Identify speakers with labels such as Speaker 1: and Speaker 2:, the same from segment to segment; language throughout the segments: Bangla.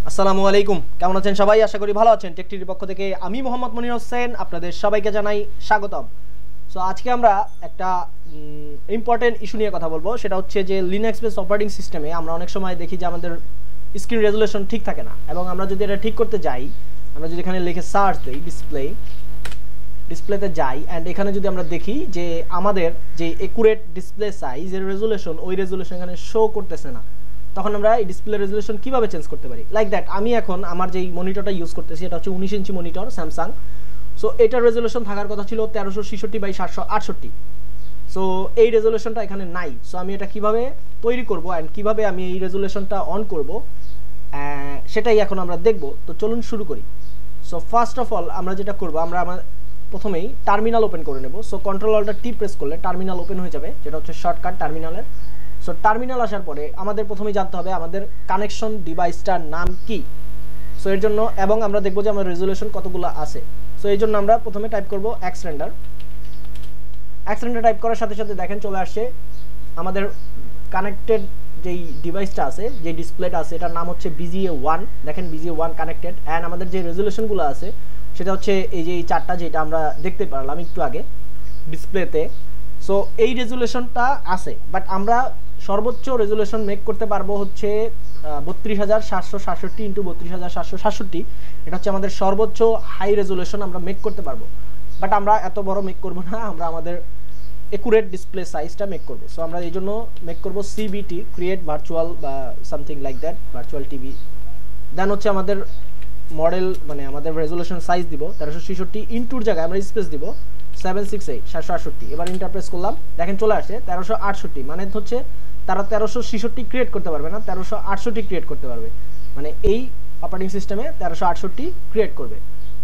Speaker 1: আসসালামু আলাইকুম, কেমন আছেন সবাই? আশা করি ভালো আছেন। টেকটির পক্ষ থেকে আমি মোহাম্মদ মনির হোসেন আপনাদের সবাইকে জানাই স্বাগতম। সো আজকে আমরা একটা ইম্পর্টেন্ট ইস্যু নিয়ে কথা বলবো। সেটা হচ্ছে যে লিনাক্স বেস অপারেটিং সিস্টেমে আমরা অনেক সময় দেখি যে আমাদের স্ক্রিন রেজুলেশন ঠিক থাকে না, এবং আমরা যদি এটা ঠিক করতে যাই, আমরা যদি এখানে লিখে সার্চ দিই ডিসপ্লেতে যাই, অ্যান্ড এখানে যদি আমরা দেখি যে আমাদের যে একুরেট ডিসপ্লে সাইজের রেজুলেশন, ওই রেজুলেশন এখানে শো করতেছে না, তখন আমরা এই ডিসপ্লে রেজুলেশন কিভাবে চেঞ্জ করতে পারি? লাইক দ্যাট, আমি এখন আমার যেই মনিটরটা ইউজ করতেছি এটা হচ্ছে 19 ইঞ্চি মনিটর স্যামসাং। সো এটার রেজুলেশন থাকার কথা ছিল 1366x768। সো এই রেজুলেশনটা এখানে নাই। সো আমি এটা কিভাবে তৈরি করব অ্যান্ড কিভাবে আমি এই রেজুলেশনটা অন করব, সেটাই এখন আমরা দেখব। তো চলুন শুরু করি। সো ফার্স্ট অফ অল আমরা যেটা করব, আমরা প্রথমেই টার্মিনাল ওপেন করে নেব। So control alt T press করলে টার্মিনাল ওপেন হয়ে যাবে, যেটা হচ্ছে শর্টকাট টার্মিনালের। সো টার্মিনাল আসার পরে আমাদের প্রথমেই জানতে হবে আমাদের কানেকশন ডিভাইসটার নাম কি। সো এর জন্য, এবং আমরা দেখবো যে আমার রেজুলেশন কতগুলো আছে। সো এই জন্য আমরা প্রথমে টাইপ করব এক্সরেন্ডার টাইপ করার সাথে সাথে দেখেন চলে আসছে আমাদের কানেক্টেড যেই ডিভাইসটা আছে, যে ডিসপ্লেটা আছে, এটার নাম হচ্ছে BGA1। দেখেন BGA1 কানেক্টেড, অ্যান্ড আমাদের যে রেজুলেশনগুলো আছে সেটা হচ্ছে এই যে এই চারটা, যেটা আমরা দেখতে পারলাম একটু আগে ডিসপ্লেতে। সো এই রেজুলেশনটা আছে, বাট আমরা সর্বোচ্চ রেজুলেশন মেক করতে পারবো হচ্ছে 32767 ইন্টু 32767। এটা হচ্ছে আমাদের সর্বোচ্চ হাই রেজুলেশন আমরা মেক করতে পারবো, বাট আমরা এত বড় মেক করব না, আমরা আমাদের একুরেট ডিসপ্লে সাইজটা মেক করব। সো আমরা এই জন্য মেক করব CVT, ক্রিয়েট ভার্চুয়াল বা something like that, virtual TV. Then হচ্ছে আমাদের মডেল, মানে আমাদের রেজুলেশন সাইজ দিব 1366, ইন্টুর জায়গায় আমরা স্পেস দিব 768 এবার ইন্টারপ্রেস করলাম, দেখেন চলে আসছে 1368। মানে হচ্ছে তারা 1366 ক্রিয়েট করতে পারবে না, 1368 ক্রিয়েট করতে পারবে। মানে এই অপারেটিং সিস্টেমে 1368 ক্রিয়েট করবে।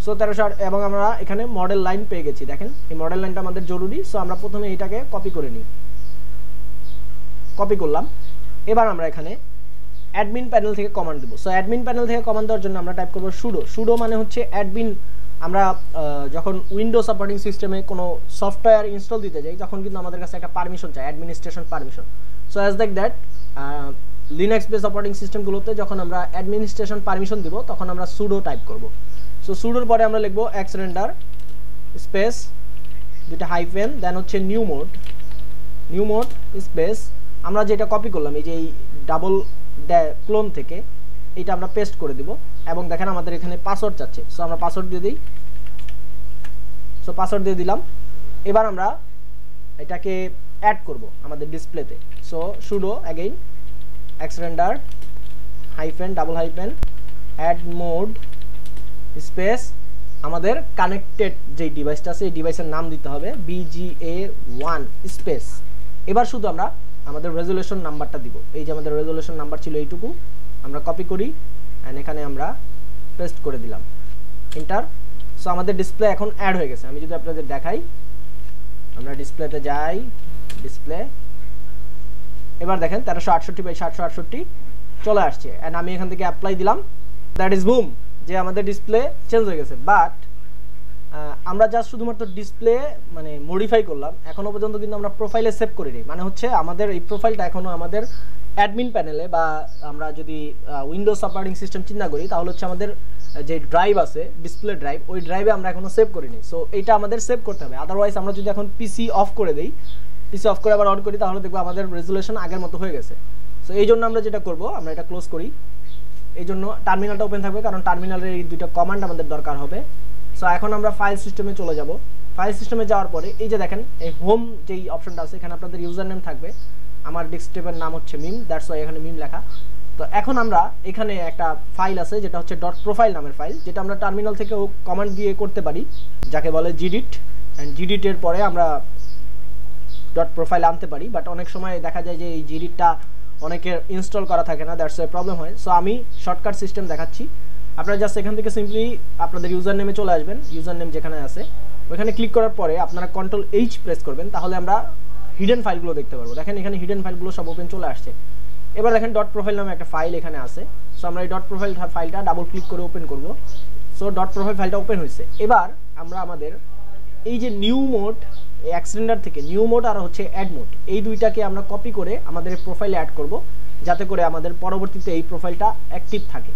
Speaker 1: সো 1308, এবং আমরা এখানে মডেল লাইন পেয়ে গেছি। দেখেন এই মডেল লাইনটা আমাদের জরুরি। সো আমরা প্রথমে এটাকে কপি করে নিই, কপি করলাম। এবার আমরা এখানে অ্যাডমিন প্যানেল থেকে কমান্ড দেবো। সো অ্যাডমিন প্যানেল থেকে কমান্ড দেওয়ার জন্য আমরা টাইপ করবো সুডো মানে হচ্ছে অ্যাডমিন। আমরা যখন উইন্ডোজ অপারেটিং সিস্টেমে কোনো সফটওয়্যার ইনস্টল দিতে যাই, তখন কিন্তু আমাদের কাছে একটা পারমিশন চাই, administration permission. So as like that, Linux base operating সিস্টেমগুলোতে যখন আমরা অ্যাডমিনিস্ট্রেশন পারমিশন দিব, তখন আমরা সুডো টাইপ করব। সো সুডোর পরে আমরা লিখবো এক্সরেন্ডার স্পেস দুইটা হাইফেন, দেন হচ্ছে নিউ মোড স্পেস, আমরা যেটা কপি করলাম এই যে এই ডাবল ক্লোন থেকে, এটা আমরা পেস্ট করে দিব। এবং দেখেন আমাদের এখানে পাসওয়ার্ড চাচ্ছে। সো আমরা পাসওয়ার্ড দিয়ে দিই। সো পাসওয়ার্ড দিয়ে দিলাম। এবার আমরা এটাকে অ্যাড করব আমাদের ডিসপ্লেতে। So sudo again xrandr hyphen double hyphen add mode space, আমাদের কানেক্টেড যে ডিভাইসটা আছে এই ডিভাইসের নাম দিতে হবে BGA1 স্পেস। এবার শুধু আমরা আমাদের রেজুলেশন নাম্বারটা দিব। এই যে আমাদের রেজুলেশন নাম্বার ছিল এইটুকু, আমরা কপি করি অ্যান্ড এখানে আমরা পেস্ট করে দিলাম, এন্টার। সো আমাদের ডিসপ্লে এখন অ্যাড হয়ে গেছে। আমি যদি আপনাদের দেখাই, আমরা ডিসপ্লেতে যাই, ডিসপ্লে, এবার দেখেন 1368x768 চলে আসছে, অ্যান্ড আমি এখান থেকে অ্যাপ্লাই দিলাম, দ্যাট ইজ বুম, যে আমাদের ডিসপ্লে চেঞ্জ হয়ে গেছে। বাট আমরা জাস্ট শুধুমাত্র ডিসপ্লে মানে মডিফাই করলাম, এখনো পর্যন্ত কিন্তু আমরা প্রোফাইলে সেভ করিনি। মানে হচ্ছে আমাদের এই প্রোফাইলটা এখনো আমাদের অ্যাডমিন প্যানেলে, বা আমরা যদি উইন্ডোজ অপারেটিং সিস্টেম চিন্তা করি, তাহলে হচ্ছে আমাদের যে ড্রাইভ আছে ডিসপ্লে ড্রাইভ, ওই ড্রাইভে আমরা এখনো সেভ করিনি। সো এইটা আমাদের সেভ করতে হবে। আদারওয়াইজ আমরা যদি এখন পিসি অফ করে দিই, পিসি অফ করে আবার অন করি, তাহলে দেখবো আমাদের রেজুলেশন আগের মতো হয়ে গেছে। সো এই জন্য আমরা যেটা করব, আমরা এটা ক্লোজ করি। এই জন্য টার্মিনালটা ওপেন থাকবে, কারণ টার্মিনালের এই দুইটা কমান্ড আমাদের দরকার হবে। সো এখন আমরা ফাইল সিস্টেমে চলে যাব। ফাইল সিস্টেমে যাওয়ার পরে এই যে দেখেন এই হোম যেই অপশনটা আছে, এখানে আপনাদের ইউজার নেম থাকবে। আমার ডেস্কটপের নাম হচ্ছে মিম, দ্যাটস ওয়াই এখানে মিম লেখা। তো এখন আমরা এখানে একটা ফাইল আছে যেটা হচ্ছে ডট প্রোফাইল নামের ফাইল, যেটা আমরা টার্মিনাল থেকেও কমান্ড দিয়ে করতে পারি, যাকে বলে জিডিট। অ্যান্ড জিডিটের পরে আমরা ডট প্রোফাইল আনতে পারি, বাট অনেক সময় দেখা যায় যে এই জিডিটটা অনেকের ইনস্টল করা থাকে না, দ্যাটস ওয়াই প্রবলেম হয়। সো আমি শর্টকাট সিস্টেম দেখাচ্ছি। আপনারা জাস্ট এখান থেকে সিম্পলি আপনাদের ইউজার নেমে চলে আসবেন, ইউজার নেম যেখানে আছে ওইখানে ক্লিক করার পরে আপনারা Ctrl+H প্রেস করবেন, তাহলে আমরা হিডেন ফাইলগুলো দেখতে পারবো। দেখেন এখানে হিডেন ফাইলগুলো সব ওপেন চলে আসছে। এবার দেখেন ডট প্রোফাইল নামে একটা ফাইল এখানে আছে। সো আমরা এই ডট প্রোফাইল ফাইলটা ডাবল ক্লিক করে ওপেন করব। সো ডট প্রোফাইল ফাইলটা ওপেন হয়েছে। এবার আমরা আমাদের এই যে নিউ মোড, এক্সটেন্ডার থেকে নিউ মোড আর হচ্ছে অ্যাড মোড, এই দুইটাকে আমরা কপি করে আমাদের প্রোফাইলে অ্যাড করব, যাতে করে আমাদের পরবর্তীতে এই প্রোফাইলটা অ্যাক্টিভ থাকে।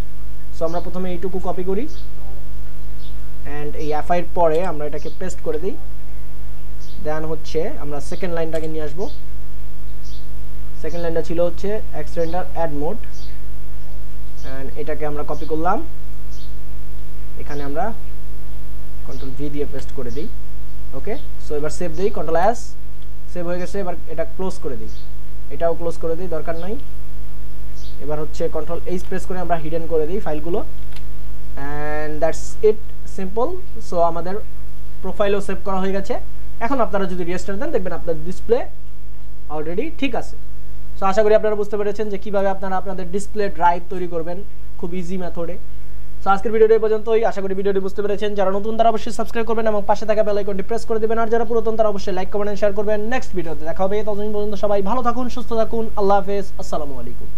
Speaker 1: সো আমরা প্রথমে এইটুকু কপি করি অ্যান্ড এই এফআই এর পরে আমরা এটাকে পেস্ট করে দিই। দেন হচ্ছে আমরা সেকেন্ড লাইনটাকে নিয়ে আসবো। সেকেন্ড লাইনটা ছিল হচ্ছে X render add mode, and এটাকে আমরা কপি করলাম, এখানে আমরা কন্ট্রোল ভি দিয়ে পেস্ট করে দিই। ওকে, সো এবার সেভ দিই, কন্ট্রোল এস, সেভ হয়ে গেছে। এবার এটা ক্লোজ করে দিই, এটাও ক্লোজ করে দিই, দরকার নাই। এবার হচ্ছে কন্ট্রোল এইচ প্রেস করে আমরা হিডেন করে দিই ফাইলগুলো, and that's it, simple. So আমাদের প্রোফাইলও সেভ করা হয়ে গেছে। এখন আপনারা যদি রিস্টার্ট দেন দেখবেন আপনার ডিসপ্লে অলরেডি ঠিক আছে। সো আশা করি আপনারা বুঝতে পেরেছেন যে কীভাবে আপনারা আপনাদের ডিসপ্লে ড্রাইভ তৈরি করবেন খুব ইজি মেথডে। সো আজকের ভিডিওটি এই পর্যন্তই, আশা করি ভিডিওটি বুঝতে পেরেছেন। যারা নতুন তারা অবশ্যই সাবস্ক্রাইব করবেন এবং পাশে থাকা বেল আইকনটি প্রেস করে দেবেন, আর যারা পুরাতন তারা অবশ্যই লাইক কমেন্ট শেয়ার করবেন। নেক্সট ভিডিওতে দেখা হবে, ততদিন পর্যন্ত সবাই ভালো থাকুন, সুস্থ থাকুন, আল্লাহ হাফেজ, আসসালামু আলাইকুম।